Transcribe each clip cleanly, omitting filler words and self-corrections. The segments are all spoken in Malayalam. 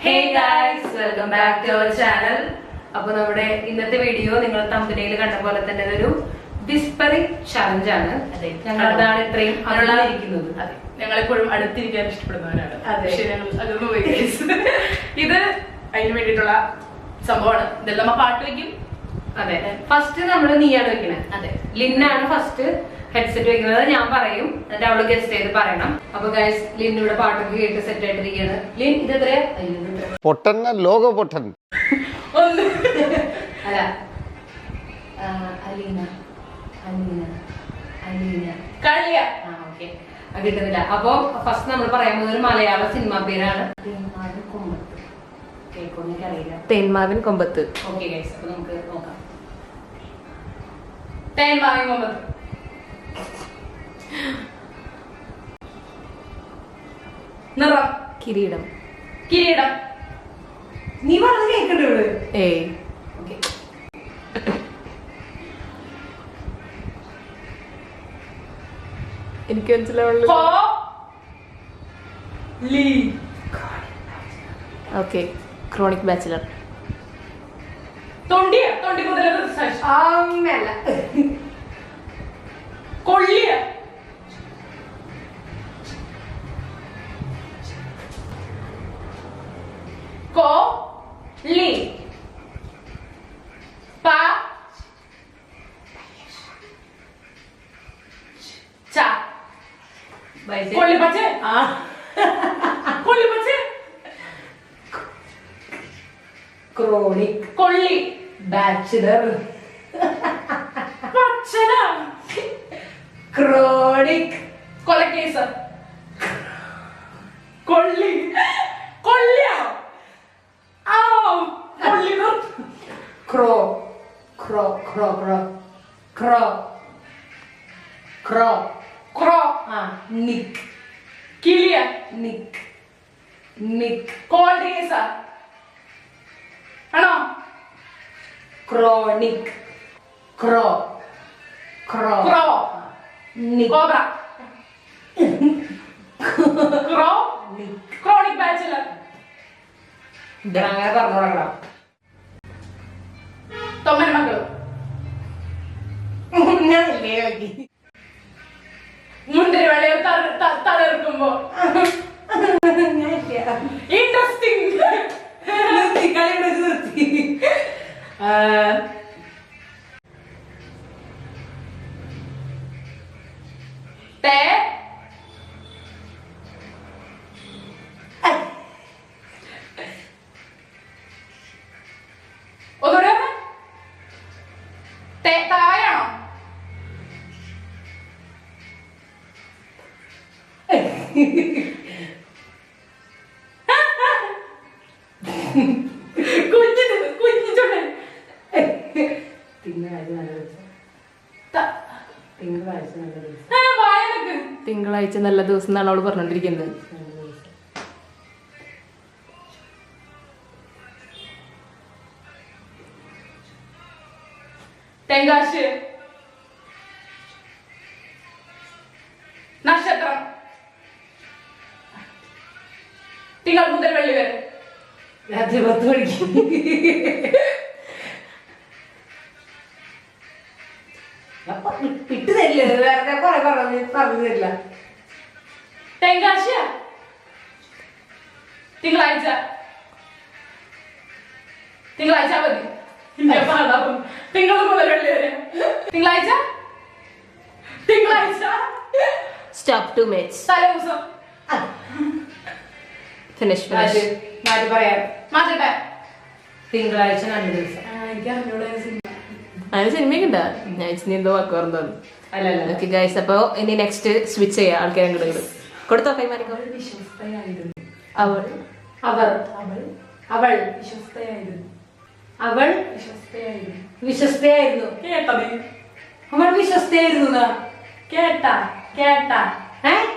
Hey guys, welcome back to our channel. അപ്പോൾ നമ്മുടെ ഇന്നത്തെ വീഡിയോ നിങ്ങൾ തമ്പനയിൽ കണ്ട പോലെ തന്നെ ഒരു വിസ്പറിംഗ് ചലഞ്ച് ആണ്. ഞങ്ങളതാണ് ഇത്രയും അറിഞ്ഞിരിക്കുന്നത്. അതെ, ഞങ്ങളെപ്പോഴും അടുത്തിരിക്കാൻ ഇഷ്ടപ്പെടുന്നവരാണ്. പക്ഷേ ഞങ്ങൾ അതൊന്നും പോയി ഇത് അതിന് വേണ്ടിയിട്ടുള്ള സംഭവമാണ്. ഇതെല്ലാം നമ്മ പാട്ട് വെക്കും. അതെ, ഫസ്റ്റ് നമ്മൾ നീയാണ് വെക്കണേ. അതെ, ലിന്നാണ് ഫസ്റ്റ് ഹെഡ്സെറ്റ് വെക്കുന്നത്. ഞാൻ പറയും, എന്നിട്ട് അവള് ഗസ്റ്റ് ചെയ്ത് പറയണം. അപ്പൊ ഗൈസ്, ലിൻ ഇവിടെ പാട്ടൊക്കെ കേട്ട് സെറ്റ് ആയിട്ടിരിക്കുകയാണ്. ലിൻ ഇതെത്രയാ? പൊട്ടൻ ലോക പൊട്ടൻ അല്ല, അലീന അലീന അലീന കളിയ. ഓക്കെ, അത് കിട്ടുന്നില്ല. അപ്പൊ ഫസ്റ്റ് നമ്മൾ പറയാൻ പോകുന്ന ഒരു മലയാള സിനിമ പേരാണ് തേന്മാവിൻ കൊമ്പത്ത്. ഓക്കെ ഗൈസ്, അപ്പൊ നമുക്ക് നോക്കാം. തേന്മാവിൻ കൊമ്പത്ത്. നിറം കിരീടം. കിരീടം. നീ പറഞ്ഞ കേൾക്കണ്ടേ? ഏയ്, ഓക്കെ. എനിക്ക് മനസ്സിലാവുള്ളൂ. Okay, chronic bachelor. തൊണ്ടിയ, തൊണ്ടി മുതല. കൊള്ളിയ. കോ ലി പ ച കൊള്ളി പച്ച. കൊള്ളി പച്ച. ക്രോണിക് കൊള്ളി ബാച്ചിലർ. പച്ചന. ക്രോണിക് കൊലക്കേസ്. കൊള്ളി. കൊള്ളിയ. കൊള്ളി. ക്രോ crow crow crow crow crow crow. നിക് കിളിയ. നിക് നിക് കോൾഡേസ ആണോ? Chronic crow crow crow. നിക് കോബ്ര. ക്രോ. Chronic bachelor. അങ്ങനെ പറഞ്ഞോളാം. തൊമ്മൻ മക്കൾ. മുന്തിരി വെള്ളയിൽ തളിർക്കുമ്പോ ഇൻട്രസ്റ്റിംഗ്. ഒന്നുകൂടെ തായാണോ? കുഞ്ഞു ചുണ്ടൻ. തിങ്കളാഴ്ച നല്ല ദിവസം. തിങ്കളാഴ്ച നല്ല ദിവസം. വായനക്ക്. തിങ്കളാഴ്ച നല്ല ദിവസം എന്നാണ് അവള് പറഞ്ഞോണ്ടിരിക്കുന്നത്. തെങ്കാശ്. നക്ഷത്രം. തിങ്കൾ മുതൽ വെള്ളി വരെ. രാത്രി 10 മണിക്ക്. ഇട്ട് തരില്ല, വേറെ കുറെ പറഞ്ഞു തരില്ല. തെങ്കാശ. തിങ്കളാഴ്ച. തിങ്കളാഴ്ച അവധി. തിങ്കൾ മുതൽ വെള്ളി വരെ. തിങ്കളാഴ്ച. തിങ്കളാഴ്ച. Stop to match. തലേദിവസം. ഫിനിഷ് മാറ്റി പറയാം. മാറ്റട്ടെ. തിങ്കളാഴ്ച നല്ല ദിവസം. അങ്ങനെ സിനിമയൊക്കെ ഉണ്ടാ? ഞാൻ ഇനി എന്തോ വാക്ക് പറഞ്ഞു. അല്ലല്ല, ഓക്കെ ഗൈസ്, അപ്പൊ ഇനി നെക്സ്റ്റ് സ്വിച്ച് ചെയ്യാം. ആൾക്കാരെ അങ്ങോട്ട് കൊടുത്തോ, കൈമാറിക്കോ. അവൾ അവർ അവൾ വിശ്വസ്തയായിരുന്നു. അവൾ വിശ്വസ്തയായിരുന്നു. കേട്ടത്. അവൾ വിശ്വസ്തയായിരുന്നു. കേട്ടാ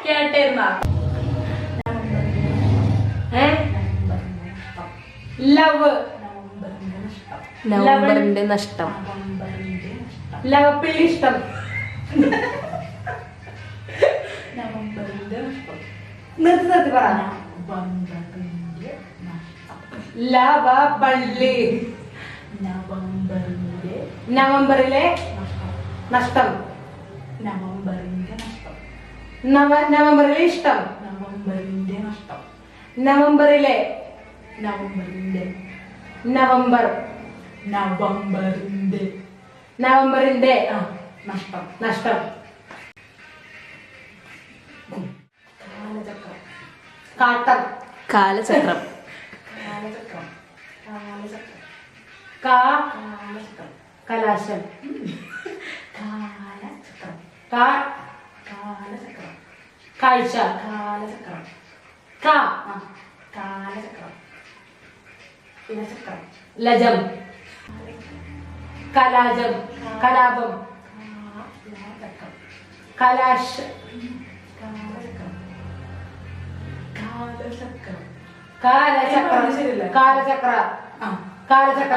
കേട്ടിരുന്ന. ലവ്. നവംബറിന്റെ നഷ്ടം. ലവപ്പിള്ളി ഇഷ്ടം. നിർത്തി പറ. ലവപള്ളി. നവംബറിന്റെ നവംബറിലെ നഷ്ടം. നവംബറിന്റെ നഷ്ടം. നവംബറിലെ ഇഷ്ടം. നവംബറിന്റെ നഷ്ടം. നവംബറിലെ നവംബറിന്റെ നവംബർ. നവംബറിന്റെ നവംബറിന്റെ നഷ്ടം. നഷ്ടം. കാലചക്രം. കാട്ടം. കാലചക്രം. കാലചക്രം. കാലചക്രം. കാലചക്രം. കലാശം. കാലചക്രം. കാലചക്രം. കാഴ്ച. കാലചക്രം. കാലചക്രം. ഇലചക്രം. ലജം. കലാജം. കലാപം. കാലചക്രം. കലാശ. കാലചക്രം. കാലചക്രം. കാലചക്രം. ശരിയല്ലേ? കാലചക്ര. കാലചക്ര.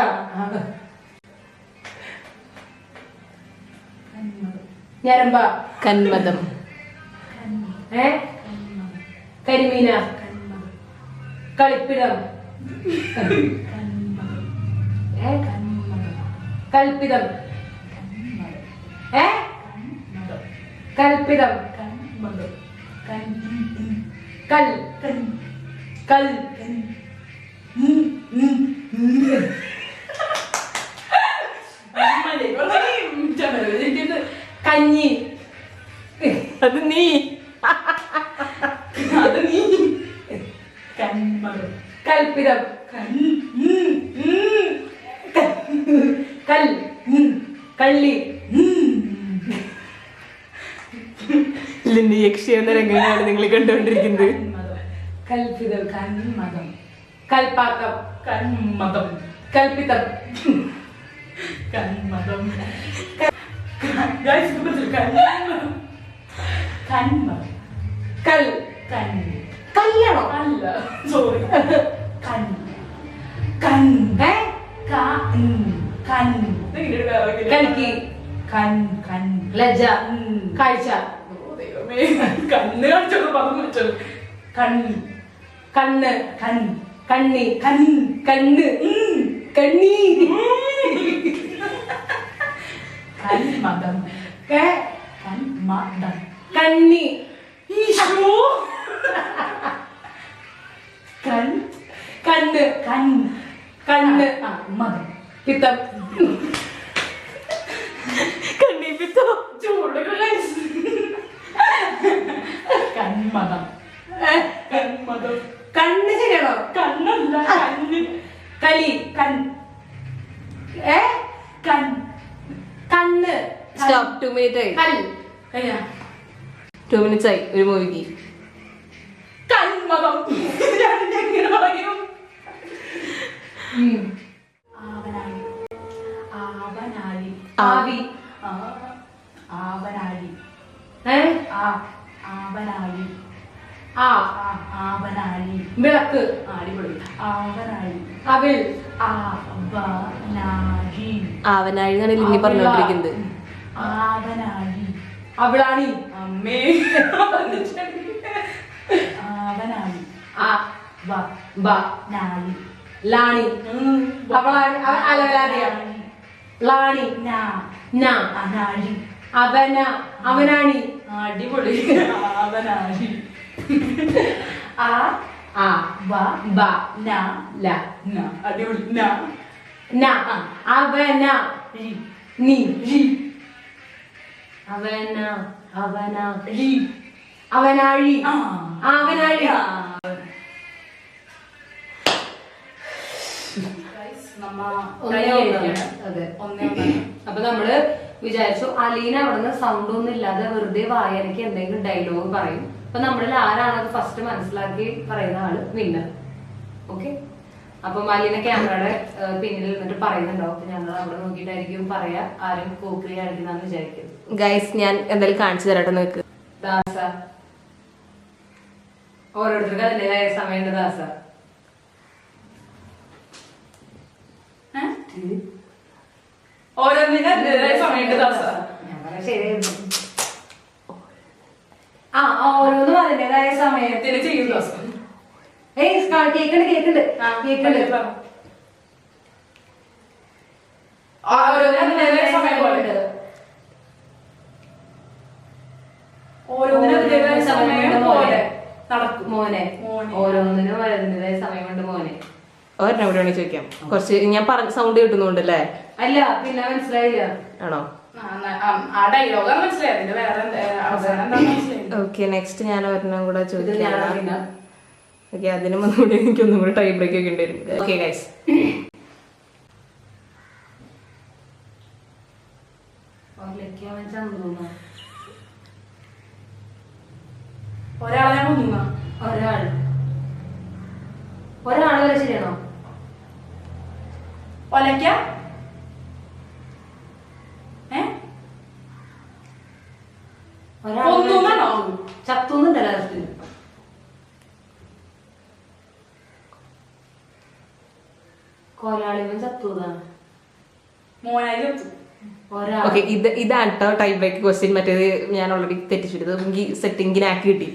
ഞരമ്പ. കന്മദം. കരിമീന. കളിപ്പിടം. കൽപ്പിതം. കൽപ്പിതം. കൽ. കൽ. കഞ്ഞി. അത് നീ. കൽപ്പിതം. കൽ. കള്ളി. ലിന്നി യക്ഷി എന്ന രംഗങ്ങളാണ് നിങ്ങൾ കണ്ടുകൊണ്ടിരിക്കുന്നത്. കൽപ്പിതം. കന്മതം. കൽപ്പാക്കം. കന്മതം. കൽപ്പിതം. കന്മതം. Guys, കന്മതം. കന്മതം. കൽ. കൻ. കല്യാണോ? അല്ല, സോറി. കൻ. കൻ. കൻ. കൽക്കി. കൻ. കൻ. ലജ്ജ. കാഴ്ച. ദൈവമേ, കണ്ണ് കാണിച്ചോളൂ പദം വെച്ചോളൂ. കണ്ണ്. കണ്ണ്. കൺ. കണ്ണി. കൺ. കണ്ണ്. കണ്ണി. കന്മതം. കന്മതം. കണ്ണി. ഈശോ. കൺ. കണ്ണ്. കൺ. കണ്ണ്. മതം. പിത്തം. കണ്ണിപ്പിത്തോ. കന്മതം. കന്മതം. കണ്ണ് ശരിയാണോ? കണ്ണല്ല, കണ്ണ്. കലി. കൺ. കൺ. കണ്ണ്. സ്റ്റോപ്പ്. 2 minutes ആയി. കൽ. 2 minutes ആയി ഒരു മൂവിക്ക്. കന്മതം. എങ്ങനെ പറയും? ആവനാഴി. ആവനാഴി. ആവി. ആവനാഴി. ആവനാഴി. ആവനാഴി. വിളക്ക്. അടിപൊളി. ആവനാഴി. അവിൽ. ആവനാഴി. ആവനാഴി എന്നാണ് ലിന്നി പറഞ്ഞുകൊണ്ടിരിക്കുന്നത്. ആവനാഴി. അവളാണി. അമ്മേ. ആവനാഴി. നാഴി. ലാണി. അവളാണി. അലവലാണിയ. ലാണി. അനാഴി. അവന. അവനാണി. അടിപൊളി. ആവനാഴി. അടിപൊളി. അവന. നീ. അവന. അവന. അവനാഴി. അവനാഴി. അതെ. അപ്പൊ നമ്മള് വിചാരിച്ചു അലീന അവിടുന്ന് സൗണ്ട് ഒന്നും ഇല്ലാതെ വെറുതെ വായനക്ക് എന്തെങ്കിലും ഡയലോഗ് പറയും. അപ്പൊ നമ്മളിൽ ആരാണ് അത് ഫസ്റ്റ് മനസ്സിലാക്കി പറയുന്ന ആള് വിന്നർ. ഓക്കെ. അപ്പൊ അലീന ക്യാമറയുടെ പിന്നിൽ നിന്നിട്ട് പറയുന്നുണ്ടാവും. അപ്പൊ ഞങ്ങൾ അവിടെ നോക്കിയിട്ടായിരിക്കും പറയാ ആരും കോക്രി അടിക്കുന്നാന്ന് വിചാരിക്കും. ഗൈസ് ഞാൻ എന്തായാലും കാണിച്ചു തരട്ടെ നിനക്ക്. ദാസ. ഓരോരുത്തർക്ക് അതിൻ്റെതായ സമയമുണ്ട് ദാസ. സമയത്ത് ദാസ. ഞാൻ പറയാം ശരിയായിരുന്നു. ഓരോന്നും അതിൻ്റെതായ സമയത്തിന് ചെയ്യും ദാസ. കേക്കുണ്ട് സമയം പോലെ ഓരോന്നിനും സമയം പോലെ നടക്കും മോനെ ഓരോന്നിനും അതിൻ്റെതായ സമയം കൊണ്ട് മോനെ. ഒരെണ്ണം കൂടെ വേണമെങ്കിൽ ചോദിക്കാം. കുറച്ച് ഞാൻ പറഞ്ഞ സൗണ്ട് കിട്ടുന്നുണ്ടല്ലേ? അല്ല പിന്നെ മനസ്സിലായില്ല. ആണോ? ആ ഡയലോഗാണ് മനസ്സിലായത്. ഇതിന്റെ വേറെ അവസാനം എന്താണെന്ന് മനസ്സിലായി. ഓക്കെ, നെക്സ്റ്റ് ഞാൻ ഒരെണ്ണം കൂടെ ചോദിക്കാം. ഓക്കെ, അതിനും ഒന്നുകൂടി എനിക്കൊന്നും കൂടി ടൈം ബ്രേക്ക് ഒക്കെ ഉണ്ടായിരുന്നു. ഓക്കെ ഗൈസ്, ഒരാളെ ഞാൻ കൊന്നു. ഒരാള് വരെ ശരിയാണോ? ഒലക്ക കൊന്നുന്നാണോ? ചത്തുന്നുണ്ടല്ലോ. കോലാളിവൻ ചത്തൂതാണ്. മോനായി ചത്തു. ഓക്കെ, ഇതാണ് കേട്ടോ ടൈം ബ്രേക്ക് ക്വസ്റ്റ്യൻ. മറ്റേത് ഞാൻ ഓൾറെഡി തെറ്റിച്ചെടുത്തത്. എനിക്ക് സെറ്റിങ്ങിനാക്കി കിട്ടി.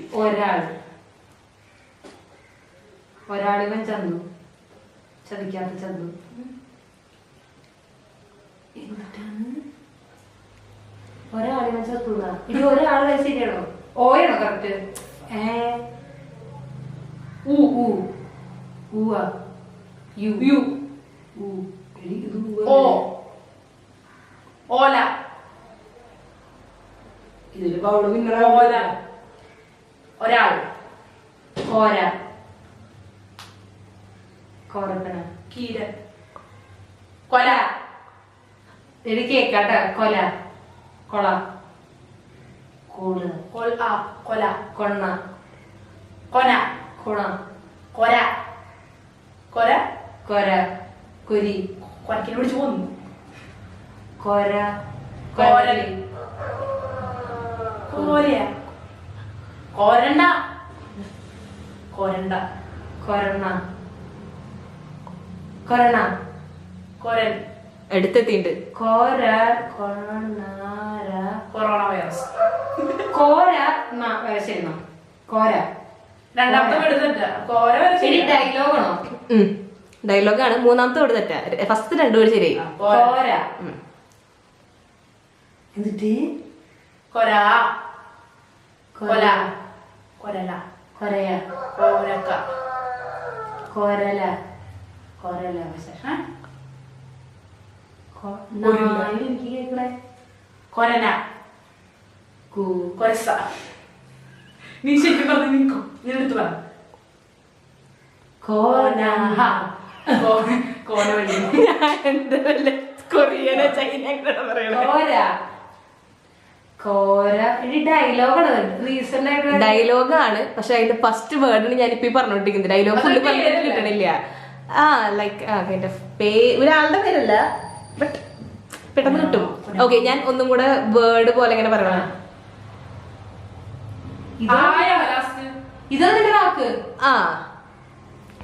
ഒരാളിവൻ ചന്തു, ചതിക്കാത്ത ചന്തു. ഒരാളിവൻ ചത്തൂതാ. ഇനി ഒരാളെ ശരിയാണോ? ഓയാണോ കറക്റ്റ്? ഓല. ഇതില് പൗള് നിങ്ങളെ ഓല. ഒരാൾ. കോര. കോരപ്പന. കീരൻ. കൊല. ഇത് കേക്കാട്ടെ. കൊല. കൊള. കൂട്. കൊല. കൊണ്ണ. കൊന. കുണ. കൊര. കൊര. കൊര. കുരി. കൊരക്കിനെ പിടിച്ചു കൊന്നു. കോര. കോരലി. കോരയ. കോരണ്ട. കോരണ്ട. കൊരണ. കൊരണ. കൊരൻ. എടുത്തെത്തിണ്ട്. കോര. കൊണാര. Corona virus. കോര. ശരി, കോര. രണ്ടാമത്തെ വീട് തെറ്റ. കോര വരെ ശരി. ഡയലോഗാണോ? ഡയലോഗാണ്. മൂന്നാമത്തെ വീട് തെറ്റാ. ഫസ്റ്റ് രണ്ടു വീട് ശരിയായി. കോര. എന്നിട്ട് കൊര. കൊല. കൊരല. കൊരയ. കോരക്ക. കൊരല. കൊരല. എനിക്ക് കേക്കണേ. കൊരന. കൊരസ. നീ ശരിക്കും പറഞ്ഞു. നിൽക്കോ, ഞാൻ എടുത്തു പറ. കോന. കോന വഴി. കൊറിയനോ ചൈന കോര. കോര. ഇനി ഡയലോഗാണ്. റീസെന്റ് ആയിട്ട് ഡയലോഗാണ്. പക്ഷെ അതിന്റെ ഫസ്റ്റ് വേർഡിന് ഞാനിപ്പോ പറഞ്ഞോണ്ടിരിക്കുന്നത്. ഡയലോഗ് ഫുള്ള് പറഞ്ഞിട്ട് കിട്ടണില്ല. ലൈക്ക് കൈൻഡ് ഓഫ് ഒരാളുടെ പേരല്ല, ബട്ട് പെട്ടെന്ന് കിട്ടും. ഓക്കെ, ഞാൻ ഒന്നും കൂടെ വേർഡ് പോലെ ഇങ്ങനെ പറയണം. ഇതാണ് നിന്റെ വാക്ക്.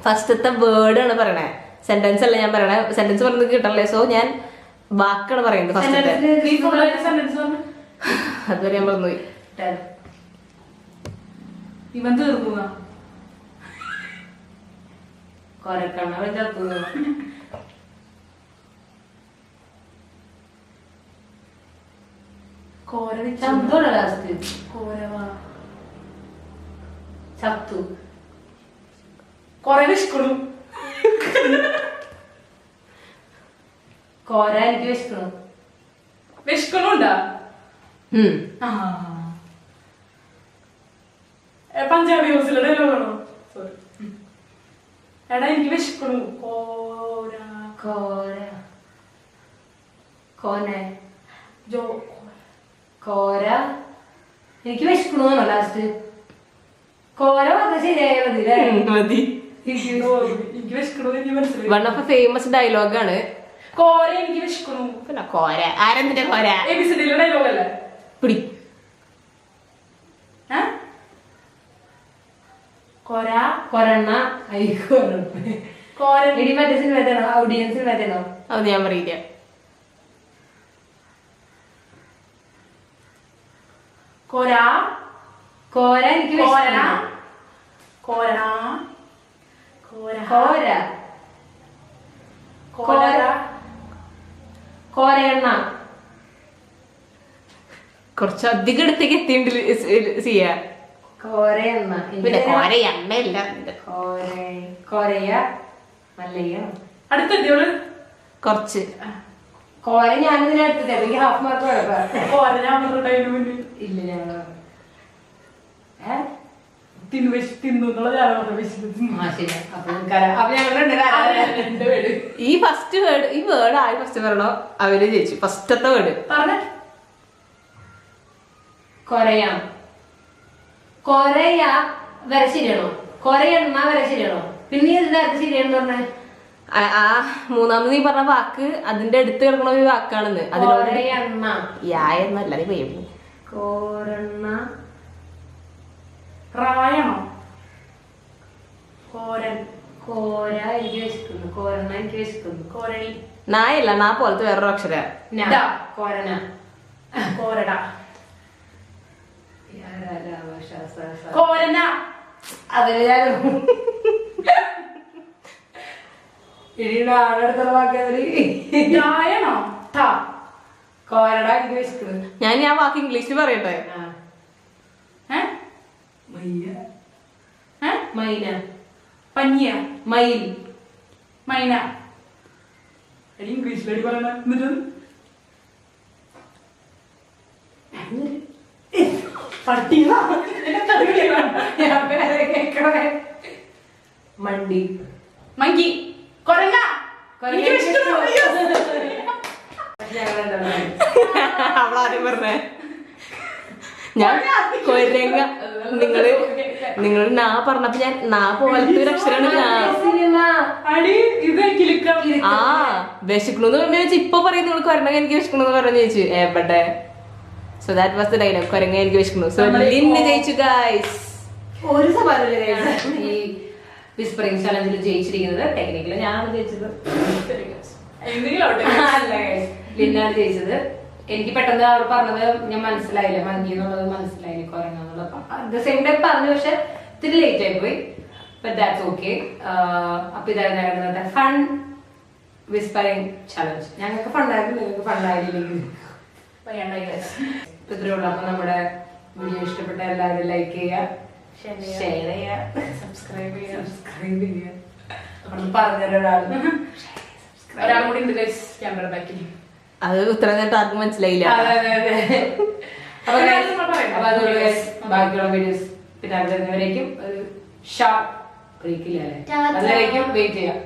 ഫസ്റ്റത്തെ വേർഡ് ആണ് പറയണേ, സെന്റൻസ് അല്ല ഞാൻ പറയണേ. സെന്റൻസ് പറഞ്ഞത് കിട്ടണല്ലേ, സോ ഞാൻ വാക്കാണ് പറയുന്നത് ഫസ്റ്റത്തെ. അതുവരെ ഞാൻ മറന്നുപോയി. ഇവൻ തീർന്നു. കൊരക്കണ്ണ ചത്തു. കോര. ചന്തോടെ ലാസ്റ്റ്. കോരവാ. ചത്തു. കൊറേ വിഷ്ണു. കോര. എനിക്ക് വിശക്കണു. വിഷ്ണുണ്ടാ? പഞ്ചാബി ഹൗസിലെ ഡയലോഗാണോ? സോറി. എടാ എനിക്ക് വിഷ്ണു. കോര. കോര. കോനെ. ജോ. കോര. എനിക്ക് വിശക്കണു ലാസ്റ്റ്. കോര പറഞ്ഞ ശരിയായ മതി. എനിക്ക് വിഷ്ണു എനിക്ക് മനസ്സിലായി. വൺ ഓഫ് ഫേമസ് ഡയലോഗാണ് കോര. എനിക്ക് വിഷ്ണു. പിന്നെ കോര. ആരെന്തിന്റെ കോര? എബിസിഡിയിലെ ഡയലോഗ് അല്ലേ? പിടി. കൊര. കൊരണ്ണ. കോര. ഇനി മറ്റേ സിനിമ തരണോ? ഓഡിയൻസ് സിനിമ തരണോ? അത് ഞാൻ പറയില്ല. കോര. കോര. എനിക്ക് കോരന. കോരണ. കോര കോര കോരയെണ്ണ കുറച്ചധികം അടുത്തേക്ക് എത്തിയിട്ടുണ്ട് സിയ. കോരയെണ്ണ പിന്നെ കോര എണ്ണയില്ല. കോരയ മല്ലയ്യ അടുത്തെത്തിയോള് കുറച്ച് കോര ഞാനിതിനെ എടുത്തിട്ട് എനിക്ക് ഹാഫ് മാർക്ക് കുഴപ്പം കോര ഞാൻ പറഞ്ഞിട്ടുണ്ടായിരുന്നു മുന്നിൽ ഇല്ല ഞങ്ങള് തിന്നുള്ള ഞാൻ പറഞ്ഞു അപ്പൊ ഞങ്ങളുണ്ട് ഈ ഫസ്റ്റ് വേർഡ്, ഈ വേർഡ് ആര് ഫസ്റ്റ് പറയണോ അവര് ജയിച്ചു. ഫസ്റ്റത്തെ വേർഡ് പറഞ്ഞ കൊറയാം. കൊറയ വരെ ശരിയാണോ? കൊറയെണ്ണ വരെ ശരിയാണോ? പിന്നെ നേരത്തെ ശരിയാണെന്ന് പറഞ്ഞേ ആ മൂന്നാമത് നീ പറഞ്ഞ വാക്ക് അതിന്റെ അടുത്ത് കിടക്കണ ഒരു വാക്കാണെന്ന്. അതിനോട് കൊറയെണ്ണ യായെന്നല്ല നീ പോയി. കോരെണ്ണ റായണോ? കോരൻ. കോര എനിക്ക് വിശക്കുന്നു. കോരെണ്ണ എനിക്ക് വിശക്കുന്നു. കോരണി. നായല്ല, നാ പോലത്തെ വേറൊരു അക്ഷര. കോരന കോരട. കോരന. അതിന് ഞാൻ ഇടിയുടെ ആളെടുത്തുള്ള വാക്കവര് യായണോ? ടാ. കോരട എനിക്ക് വിശക്കുന്നു. ഞാൻ ആ വാക്ക് ഇംഗ്ലീഷിൽ പറയട്ടെ. മൈന പഞ്ഞിയ. മയിൽ മൈന. എടി ഇംഗ്ലീഷിലടി പറയണ എന്നിട്ട് മണ്ടി മങ്കി. കൊരങ്ങ. എനിക്ക് വിശക്കുന്നു. അവളാദ്യം പറഞ്ഞേ ഞാൻ കൊരങ്ങ. നിങ്ങള് നാ പറഞ്ഞപ്പോ ഞാൻ നാ പോലത്തെ ഒരു അക്ഷരമാണ്. അടി ഇത് കിലുക്കം. ആ വിശക്കണെന്ന് പറഞ്ഞു ചോദിച്ചു. ഇപ്പൊ പറയും നിങ്ങൾ കൊരങ്ങ എനിക്ക് വിശക്കണെന്ന് പറഞ്ഞു ചോദിച്ചു. എവിടെ? So that was the dialogue. കൊരങ്ങ എനിക്ക് വിശക്കണു. സോ ലിന്ന് ജയിച്ചു ഗൈസ്. ഒരു സവാലില്ല ഈ വിസ്പറിംഗ് ചലഞ്ചിൽ ജയിച്ചിരിക്കുന്നത്. ടെക്നിക്കലി ഞാനാണ് ജയിച്ചത്. ലിന്നാണ് ജയിച്ചത്. എനിക്ക് പെട്ടെന്ന് അവർ പറഞ്ഞത് ഞാൻ മനസ്സിലായില്ല. മങ്കി എന്നുള്ളത് മനസ്സിലായില്ല. കൊരങ്ങ എന്നുള്ളത് സെയിം ടൈം പറഞ്ഞു. പക്ഷെ ഇത്തിരി ലേറ്റ് ആയി പോയി. That's okay. അപ്പൊ ഇതായിരുന്നു ഫൺ വിസ്പറിംഗ് ചലഞ്ച്. ഞങ്ങൾക്ക് ഫണ്ടായിരുന്നു, നിങ്ങൾക്ക് ഫണ്ടായില്ലെങ്കിൽ ഇത്രയേ ഉള്ളൂ. അപ്പൊ നമ്മുടെ വീഡിയോ ഇഷ്ടപ്പെട്ട എല്ലാവരും ലൈക്ക് ചെയ്യുക, ഷെയർ ചെയ്യുക, സബ്സ്ക്രൈബ് ചെയ്യുക. ഒരാൾ കൂടി ഉണ്ട് ക്യാമറ ബാക്കിൽ. അത് ഉത്തരം നേരത്തെ ആർക്കും മനസ്സിലായില്ല. ബാക്കിയുള്ള വീഡിയോസ് പിന്നെ അതുവരേക്കും ഒരു ഷാർട്ട് ബ്രേക്കില്ല. അതുവരേക്കും വെയിറ്റ് ചെയ്യാം.